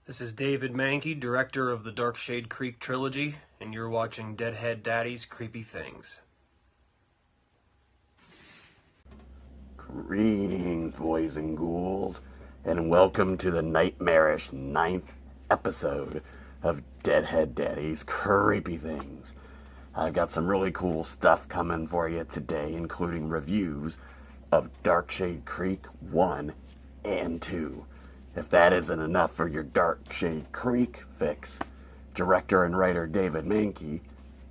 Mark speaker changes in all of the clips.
Speaker 1: This is David Mankey, director of the Dark Shade Creek trilogy, and you're watching Deadheaddaddy's Creepy Things.
Speaker 2: Greetings, boys and ghouls, and welcome to the nightmarish 9th episode of Deadheaddaddy's Creepy Things. I've got some really cool stuff coming for you today, including reviews of Dark Shade Creek 1 and 2. If that isn't enough for your Dark Shade Creek fix, director and writer David Mankey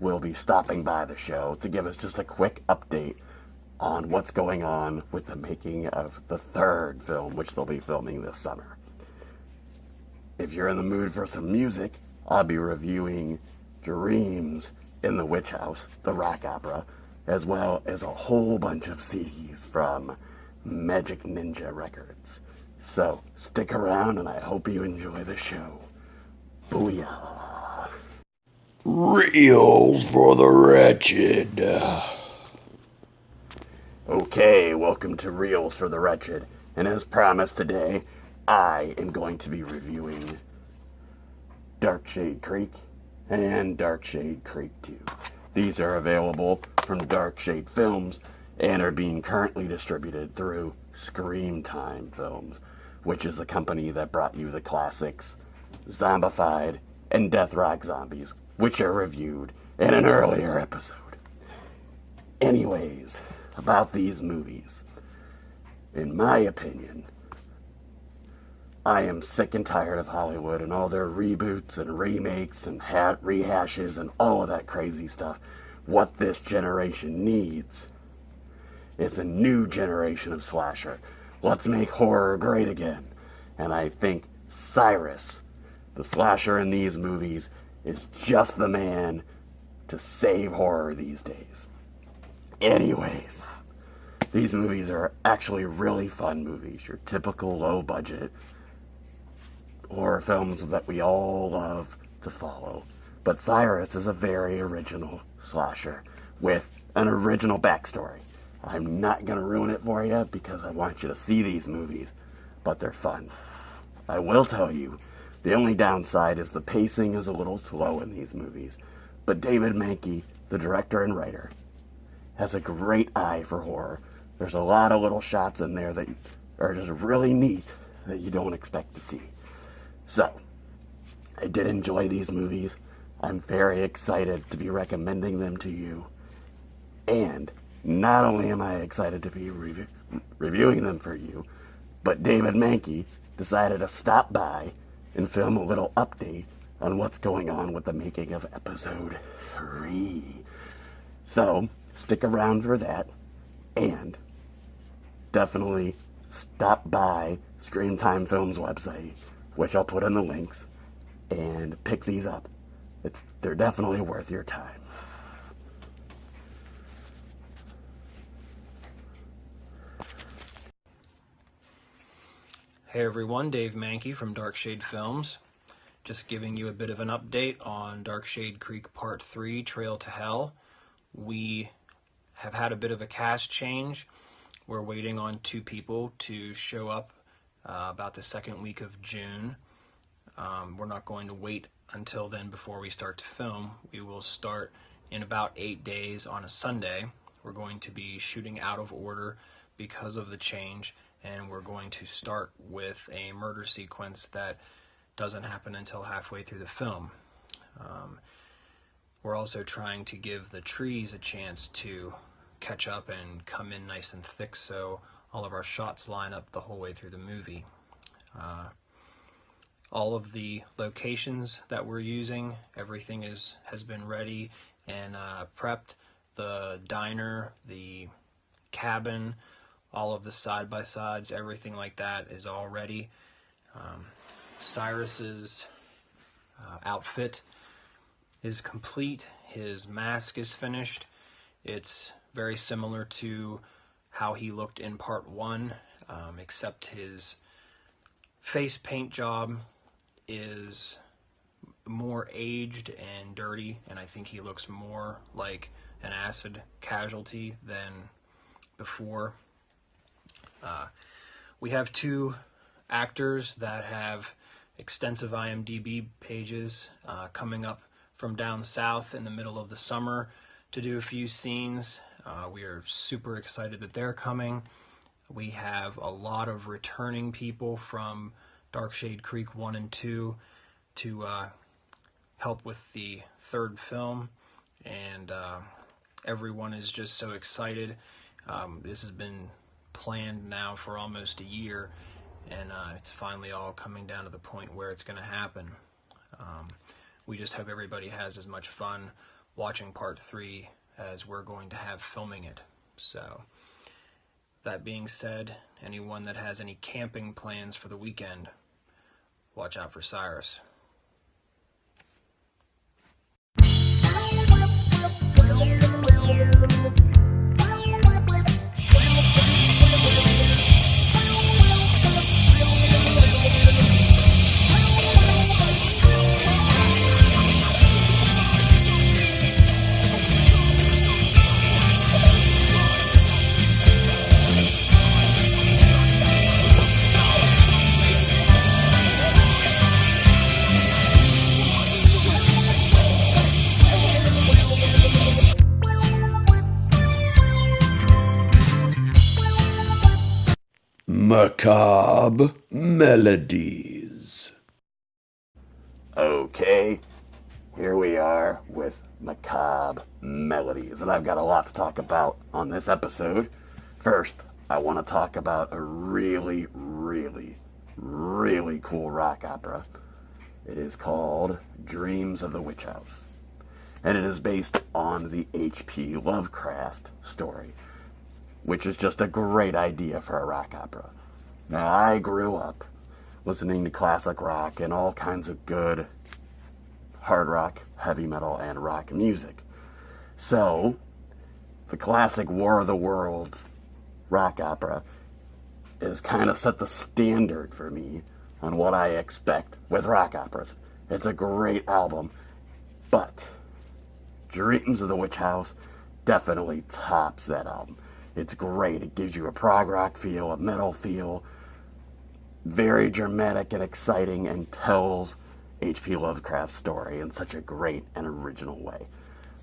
Speaker 2: will be stopping by the show to give us just a quick update on what's going on with the making of the third film, which they'll be filming this summer. If you're in the mood for some music, I'll be reviewing Dreams in the Witch House, the rock opera, as well as a whole bunch of CDs from Majik Ninja Records. So, stick around and I hope you enjoy the show. Booyah!
Speaker 3: Reels for the Wretched.
Speaker 2: Okay, welcome to Reels for the Wretched. And as promised today, I am going to be reviewing Dark Shade Creek and Dark Shade Creek 2. These are available from Dark Shade Films and are being currently distributed through Scream Time Films, which is the company that brought you the classics Zombified and Death Rock Zombies, which are reviewed in an earlier episode. Anyways, about these movies. In my opinion, I am sick and tired of Hollywood and all their reboots and remakes and rehashes and all of that crazy stuff. What this generation needs is a new generation of slasher. Let's make horror great again. And I think Cyrus, the slasher in these movies, is just the man to save horror these days. Anyways, these movies are actually really fun movies. Your typical low-budget horror films that we all love to follow. But Cyrus is a very original slasher with an original backstory. I'm not going to ruin it for you because I want you to see these movies, but they're fun. I will tell you, the only downside is the pacing is a little slow in these movies, but David Mankey, the director and writer, has a great eye for horror. There's a lot of little shots in there that are just really neat that you don't expect to see. So, I did enjoy these movies. I'm very excited to be recommending them to you, and not only am I excited to be reviewing them for you, but David Mankey decided to stop by and film a little update on what's going on with the making of episode 3. So, stick around for that, and definitely stop by Scream Time Films website, which I'll put in the links, and pick these up. They're definitely worth your time.
Speaker 1: Hey everyone, Dave Mankey from Dark Shade Films. Just giving you a bit of an update on Dark Shade Creek Part 3, Trail to Hell. We have had a bit of a cast change. We're waiting on 2 people to show up about the second week of June. We're not going to wait until then before we start to film. We will start in about 8 days on a Sunday. We're going to be shooting out of order because of the change, and we're going to start with a murder sequence that doesn't happen until halfway through the film. We're also trying to give the trees a chance to catch up and come in nice and thick so all of our shots line up the whole way through the movie. All of the locations that we're using, everything has been ready and prepped. The diner, the cabin, all of the side-by-sides, everything like that is all ready. Cyrus's outfit is complete. His mask is finished. It's very similar to how he looked in part 1, except his face paint job is more aged and dirty, and I think he looks more like an acid casualty than before. We have 2 actors that have extensive IMDb pages coming up from down south in the middle of the summer to do a few scenes. We are super excited that they're coming. We have a lot of returning people from Dark Shade Creek 1 and 2 to help with the third film, and everyone is just so excited. This has been planned now for almost a year, and it's finally all coming down to the point where it's going to happen. We just hope everybody has as much fun watching part 3 as we're going to have filming it. So, that being said, anyone that has any camping plans for the weekend, watch out for Cyrus.
Speaker 3: Macabre Melodies.
Speaker 2: Okay, here we are with Macabre Melodies, and I've got a lot to talk about on this episode. First, I want to talk about a really, really, really cool rock opera. It is called Dreams of the Witch House, and it is based on the H.P. Lovecraft story, which is just a great idea for a rock opera. Now, I grew up listening to classic rock and all kinds of good hard rock, heavy metal, and rock music. So, the classic War of the Worlds rock opera is kind of set the standard for me on what I expect with rock operas. It's a great album, but Dreams of the Witch House definitely tops that album. It's great. It gives you a prog rock feel, a metal feel, very dramatic and exciting, and tells H.P. Lovecraft's story in such a great and original way.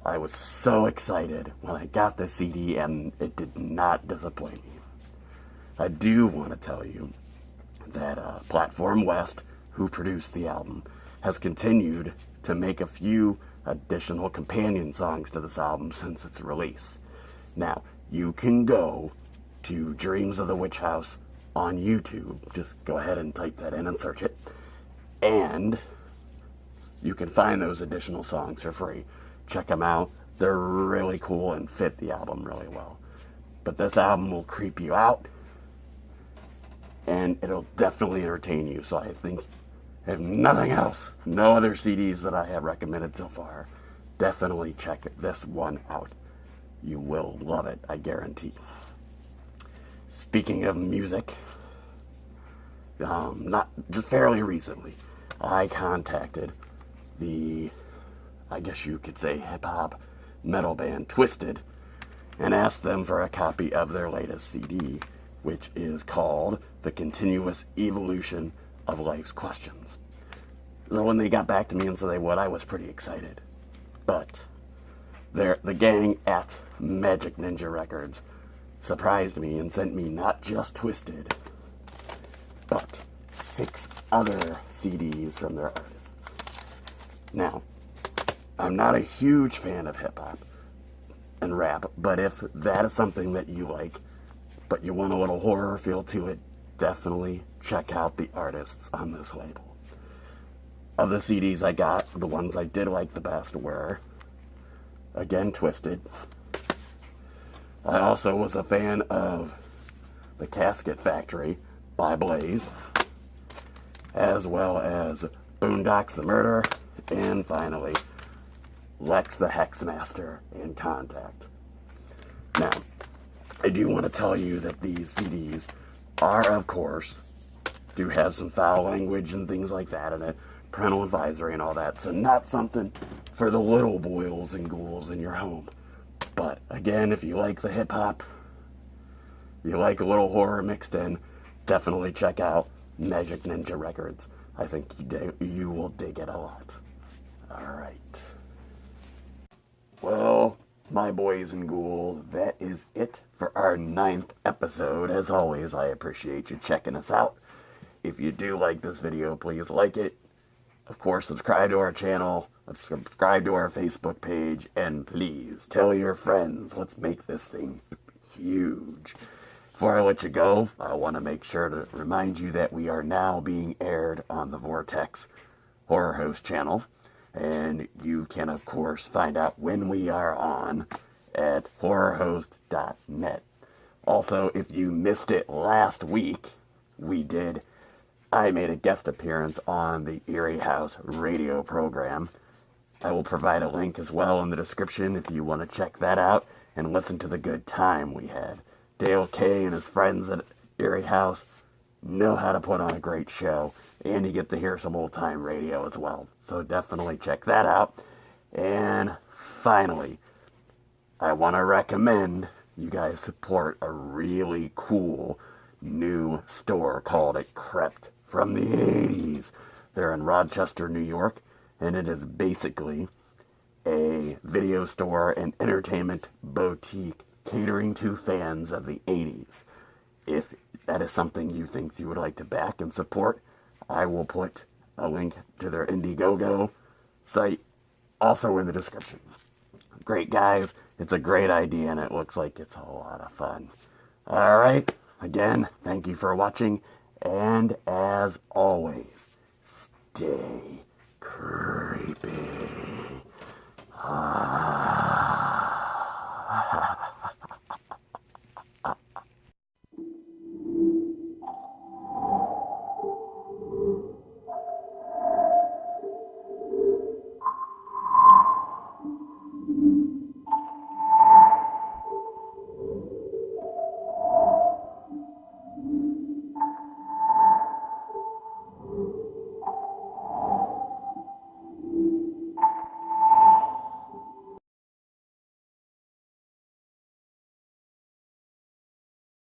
Speaker 2: I was so excited when I got this CD, and it did not disappoint me. I do want to tell you that Platform West, who produced the album, has continued to make a few additional companion songs to this album since its release. Now, you can go to Dreams of the Witch House on YouTube. Just go ahead and type that in and search it. And you can find those additional songs for free. Check them out. They're really cool and fit the album really well. But this album will creep you out, and it'll definitely entertain you. So I think, if nothing else, no other CDs that I have recommended so far, definitely check this one out. You will love it, I guarantee. Speaking of music, not just fairly recently, I contacted I guess you could say, hip-hop metal band Twisted, and asked them for a copy of their latest CD, which is called The Continuous Evolution of Life's Questions. So when they got back to me and said they would, I was pretty excited. But the gang at Majik Ninja Records surprised me and sent me not just Twisted, but 6 other CDs from their artists. Now, I'm not a huge fan of hip-hop and rap, but if that is something that you like, but you want a little horror feel to it, definitely check out the artists on this label. Of the CDs I got, the ones I did like the best were, again, Twisted. I also was a fan of The Casket Factory by Blaze, as well as Boondocks the Murder, and finally, Lex the Hexmaster and Contact. Now, I do want to tell you that these CDs are, of course, do have some foul language and things like that in it, parental advisory and all that, so not something for the little boils and ghouls in your home. But again, if you like the hip-hop, you like a little horror mixed in, definitely check out Majik Ninja Records. I think you will dig it a lot. Alright. Well, my boys and ghouls, that is it for our 9th episode. As always, I appreciate you checking us out. If you do like this video, please like it. Of course, subscribe to our channel, subscribe to our Facebook page, and please tell your friends. Let's make this thing huge. Before I let you go, I want to make sure to remind you that we are now being aired on the Vortex Horror Host channel. And you can, of course, find out when we are on at horrorhost.net. Also, if you missed it last week, I made a guest appearance on the Eerie House radio program. I will provide a link as well in the description if you want to check that out and listen to the good time we had. Dale K and his friends at Eerie House know how to put on a great show, and you get to hear some old-time radio as well. So definitely check that out. And finally, I want to recommend you guys support a really cool new store called It Crept from the 80s. They're in Rochester, New York, and it is basically a video store and entertainment boutique catering to fans of the 80s. If that is something you think you would like to back and support, I will put a link to their Indiegogo site also in the description. Great guys, it's a great idea and it looks like it's a lot of fun. Alright, again, thank you for watching, and as always, stay creepy.